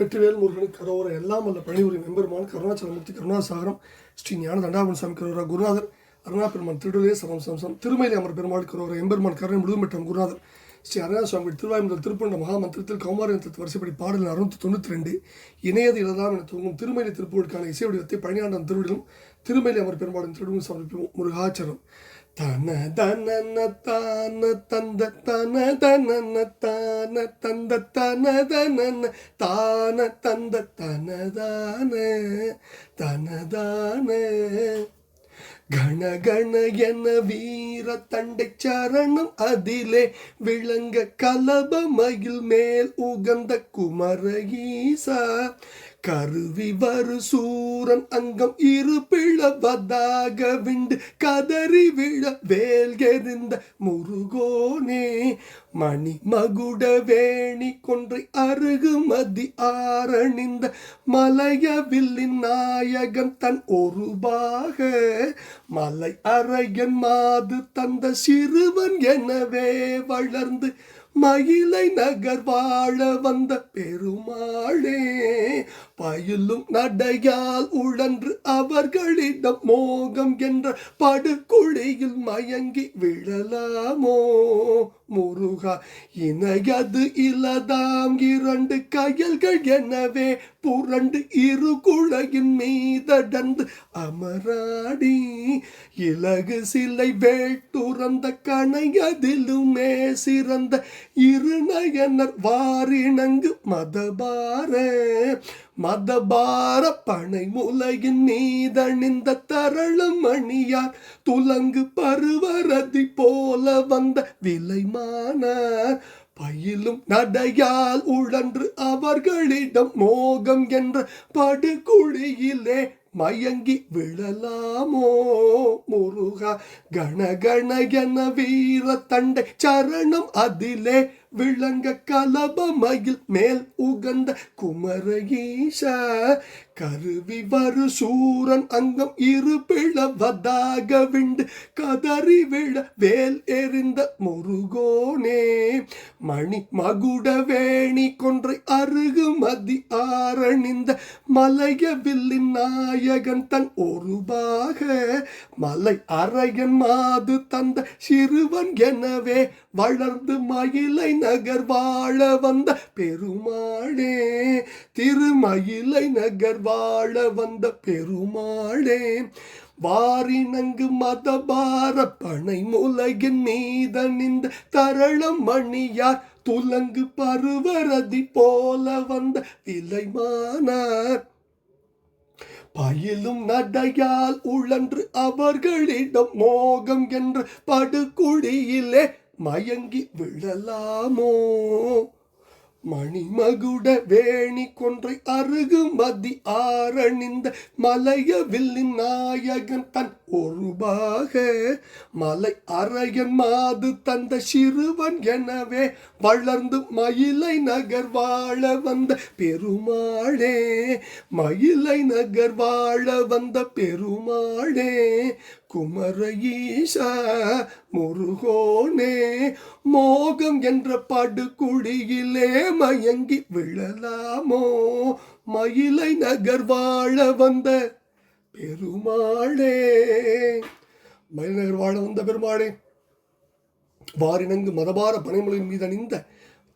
வெற்றிவேல் முருகனுக்கு கரோர எல்லாம் அல்ல பணிபுரி மெம்பெருமான் கருணாச்சலமூர்த்தி கருணாசாகரம் ஸ்ரீ ஞான தண்டாபன் சுவாமி கரோரா குருநாதர் அருணா பெருமான் திருடலே சரம் சம்சம் திருமலை அமர் பெருமாள் கரோர எம்பெருமான் கருணை முழுதும் பெற்ற குருநாதர் ஸ்ரீ அருணா சுவாமி திருவாய் முதல் திருப்பண்ட மகாமந்திரத்தில் கௌமாரியத்தில் வரிசைப்படி பாடல் 692 இணையது இளதாம் என தூங்கும் திருமலை திருப்புகளுக்கான இசை வடிவத்தை பழனியாண்டன் திருவிடிலும் திருமலை அமர் பெருமாளின் திருவிடும் சமர்ப்பிப்போம். முருகாச்சரம் தன தன தான தந்த தன தன தான தந்த தன தன தான தந்த தனதான தனதான கண கண என வீர தண்டை சரணம் அதிலே விளங்க கலப மயில் மேல் உகந்த குமர ஈசா கருவி வரு சூரன் அங்கம் இரு பிளவதாக விண்டு கதறி விழ வேல் எறிந்த முருகோனே மணி மகுட வேணி கொன்றை அருகுமதி ஆரணிந்த மலையவில்லின் நாயகன் தன் ஒருபாக மலை அரையன் மாது தந்த சிறுவன் எனவே வளர்ந்து மயிலை நகர் வாழ வந்த பெருமாளே பயிலும் நடையால் உழன்று அவர்களிடம் மோகம் என்ற படுகுழியில் மயங்கி விழலாமோ முருகா இணையது இலதாம் 2 கயல்கள் எனவே புரண்டு இரு குழையின் மீதடந்து அமராடி இலகு சிலை வேட்டுறந்த கணையதிலுமே சிறந்த இருநயனர் வாரிணங்கு மதபார பனை முலையின் மீதணிந்த தரளம் மணியார் துலங்கு பருவரதி போல வந்த விலைமானார் பயிலும் நடையால் உழன்று அவர்களிடம் மோகம் என்ற படுகுழியிலே மயங்கி விழலாமோ முருகா கண என வீர தண்டை சரணம் அதிலே விளங்க கலப மயில் மேல் உகந்த குமர ஈசா கருவி வரு சூரன் அங்கம் இரு பிளவதாக விண்டு கதறி விழ வேல் எறிந்த முருகோனே மணி மகுட வேணி கொன்றை அருகுமதி ஆரணிந்த மலையவில்லின் நாயகன் தன் ஒருபாக மலை அரையன் மாது தந்த சிறுவன் எனவே வளர்ந்து மயிலை நகர் வாழ வந்த பெருமாளே திருமயிலை நகர் வாழ வந்த பெருமாளே வாரிணங்கு மதபார பனை முலையின் மீதணிந்த தரளம் மணியார் துலங்கு பருவரதி போல வந்த விலைமானார் பயிலும் நடையால் உழன்று அவர்களிடம் மோகம் என்று படுகுழியிலே மயங்கி விழலாமோ மணிமகுட வேணி கொன்றை அருகுமதி ஆரணிந்த மலையவில்லின் நாயகன் தன் ஒருபாக மலை அரையன் மாது தந்த சிறுவன் எனவே வளர்ந்து மயிலை நகர் வாழ வந்த பெருமாளே மயிலை நகர் வாழ வந்த பெருமாளே குமர ஈசா முருகோனே மோகம் என்ற படுகுழியிலே மயங்கி விழலாமோ மயிலை நகர் வாழ வந்த பெருமாளே மயிலை நகர் வாழ வந்த பெருமாளே வாரிணங்கு மதபார பனைமொழியின் மீது அணிந்த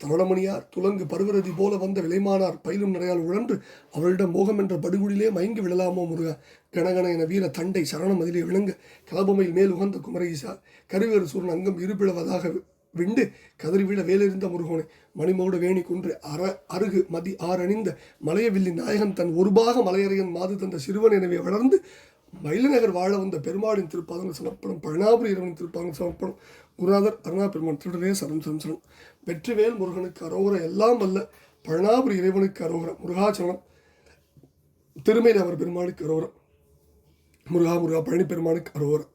தரளமணியார் துலங்கு பருவரதி போல வந்த விலைமானார் பயிலும் நடையால் உழன்று அவளிடம் மோகம் என்ற படுகுழிலே மயங்கி விழலாமோ முருகா கணகண என வீர தண்டை சரணம் அதிலே விளங்க கலபமையில் மேல் உகந்த குமரஈசா கருவேறு சூரன் அங்கம் இருப்பிழவதாக விண்டு கதறிவிட வேலெறிந்த முருகோனை மணிமகுட வேணி குன்று அருகு மதி ஆரணிந்த மலையவில்லின் நாயகன் தன் ஒருபாக மலையறையன் மாது தந்த சிறுவன் எனவே வளர்ந்து மயிலநகர் வாழ வந்த பெருமாளின் திருப்பாதங்கள் சமர்ப்பணம் பழனாபுரி இறைவனின் திருப்பாதங்கள் சமர்ப்பணம் குருநாதர் அருணா பெருமான் திருடரே சரம் சம்சனம் வெற்றிவேல் முருகனுக்கு அரோகர எல்லாம் வல்ல பழனாபுரி இறைவனுக்கு அரோகர முருகாச்சரணம் திருமேலி அவர் பெருமாளுக்கு அரோகரம் முருகா பழனி பெருமானுக்கு அரோகரம்.